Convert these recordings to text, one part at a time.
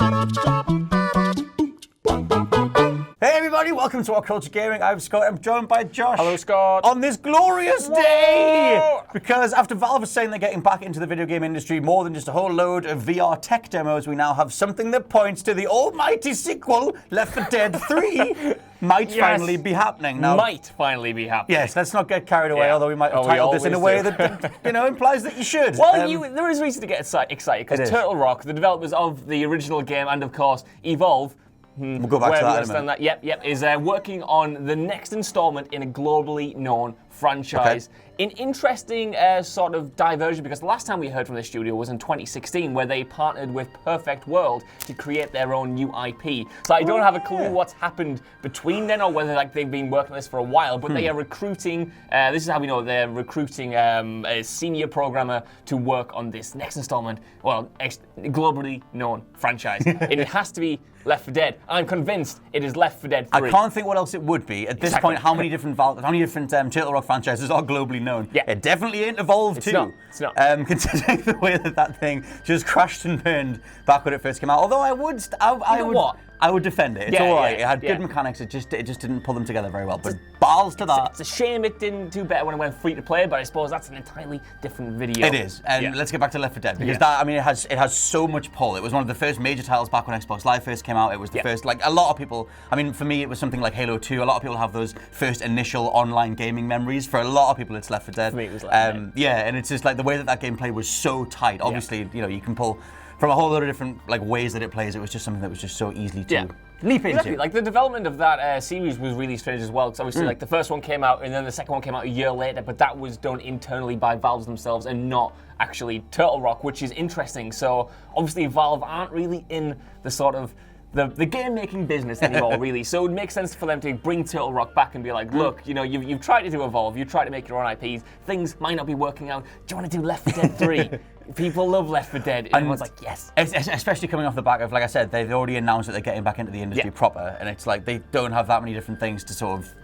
Hey everybody, welcome to What Culture Gaming. I'm Scott, I'm joined by Josh. Hello, Scott. On this glorious day! Because after Valve is saying they're getting back into the video game industry more than just a whole load of VR tech demos, we now have something that points to the almighty sequel, Left 4 Dead 3, might finally be happening. Now, might finally be happening. yes, let's not get carried away, although we might have titled this in a way that, implies that you should. Well, there is reason to get excited, because It is. Turtle Rock, the developers of the original game, and of course, Evolve, we'll go back to that in a minute. is working on the next installment in a globally known franchise. Okay. An interesting sort of diversion, because the last time we heard from the studio was in 2016, where they partnered with Perfect World to create their own new IP. So I don't have a clue what's happened between then, or whether they've been working on this for a while, but they are recruiting, this is how we know, they're recruiting a senior programmer to work on this next installment, well, globally known franchise. And it has to be Left 4 Dead. I'm convinced it is Left 4 Dead 3. I can't think what else it would be. At this point, how many different Turtle Rock franchises are globally known? Yeah. It definitely ain't Evolve 2. It's not. Considering the way that thing just crashed and burned back when it first came out. Although I would defend it. It's all right. It had good mechanics. It just didn't pull them together very well. But balls to that. It's a shame it didn't do better when it went free to play, but I suppose that's an entirely different video. It is. And let's get back to Left 4 Dead, because it has so much pull. It was one of the first major titles back when Xbox Live first came out. It was the first, like a lot of people, for me it was something like Halo 2. A lot of people have those first initial online gaming memories. For a lot of people it's Left 4 Dead. For me it was Left 4 Dead. Yeah, and it's just like the way that gameplay was so tight. Obviously, you can pull from a whole lot of different ways that it plays. It was just something that was just so easy to leap into. Exactly. Like the development of that series was really strange as well, because obviously like the first one came out and then the second one came out a year later, but that was done internally by Valve themselves and not actually Turtle Rock, which is interesting. So obviously Valve aren't really in the sort of the game-making business anymore, really. So it would make sense for them to bring Turtle Rock back and be like, look, you've tried to do Evolve, you've tried to make your own IPs, things might not be working out. Do you want to do Left 4 Dead 3? People love Left 4 Dead, and everyone's like, yes. Especially coming off the back of, like I said, they've already announced that they're getting back into the industry proper, and it's like they don't have that many different things to sort of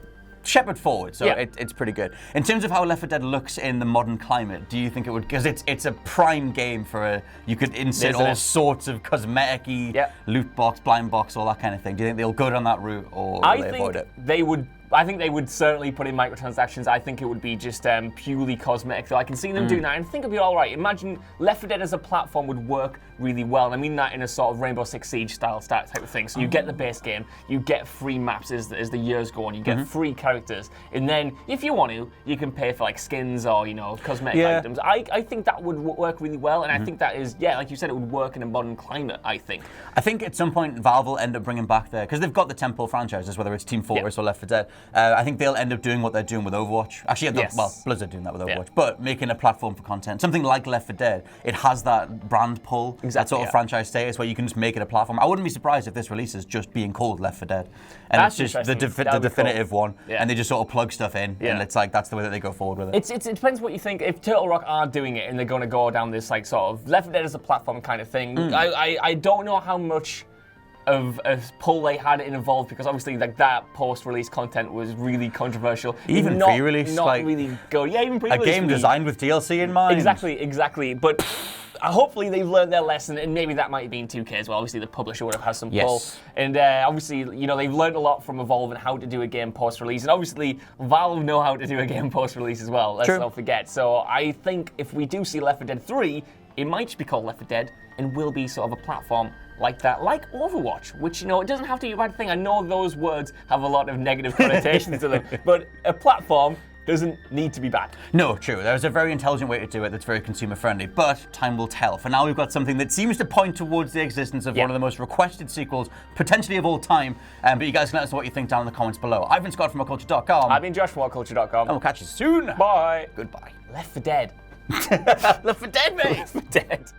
shepherd forward, so it's pretty good. In terms of how Left 4 Dead looks in the modern climate, do you think it would, because it's a prime game for you could insert all sorts of cosmetic-y, loot box, blind box, all that kind of thing. Do you think they'll go down that route, or will they avoid it? I think they would certainly put in microtransactions. I think it would be just purely cosmetic, though. I can see them doing that, and I think it'd be all right. Imagine Left 4 Dead as a platform would work really well, and I mean that in a sort of Rainbow Six Siege style type of thing. So you get the base game, you get free maps as the years go on, you get free characters, and then if you want to, you can pay for like skins or cosmetic items. I think that would work really well, and I think that is like you said, it would work in a modern climate. I think at some point Valve will end up bringing back because they've got the tentpole franchises, whether it's Team Fortress or Left 4 Dead. I think they'll end up doing what they're doing with Overwatch. Actually, Blizzard doing that with Overwatch, but making a platform for content. Something like Left 4 Dead, it has that brand pull, that sort of franchise status where you can just make it a platform. I wouldn't be surprised if this release is just being called Left 4 Dead, and it's just the definitive one, and they just sort of plug stuff in, and it's like that's the way that they go forward with it. It depends what you think. If Turtle Rock are doing it and they're going to go down this like sort of Left 4 Dead as a platform kind of thing, I don't know how much of a pull they had in Evolve, because obviously like that post-release content was really controversial. Even pre-release, not really good. Yeah, even pre-release. A game designed with DLC in mind. Exactly. But hopefully they've learned their lesson, and maybe that might have been 2K as well. Obviously the publisher would have had some pull. And obviously, they've learned a lot from Evolve and how to do a game post-release. And obviously Valve know how to do a game post-release as well. Let's not forget. So I think if we do see Left 4 Dead 3, it might just be called Left 4 Dead and will be sort of a platform like that, like Overwatch, which, it doesn't have to be a bad thing. I know those words have a lot of negative connotations to them, but a platform doesn't need to be bad. No, true. There's a very intelligent way to do it that's very consumer friendly, but time will tell. For now, we've got something that seems to point towards the existence of one of the most requested sequels, potentially of all time. But you guys can let us know what you think down in the comments below. I've been Scott from WhatCulture.com. I've been Josh from WhatCulture.com. And we'll catch you soon. Bye. Goodbye. Left 4 Dead. Left 4 Dead, mate. Left 4 Dead.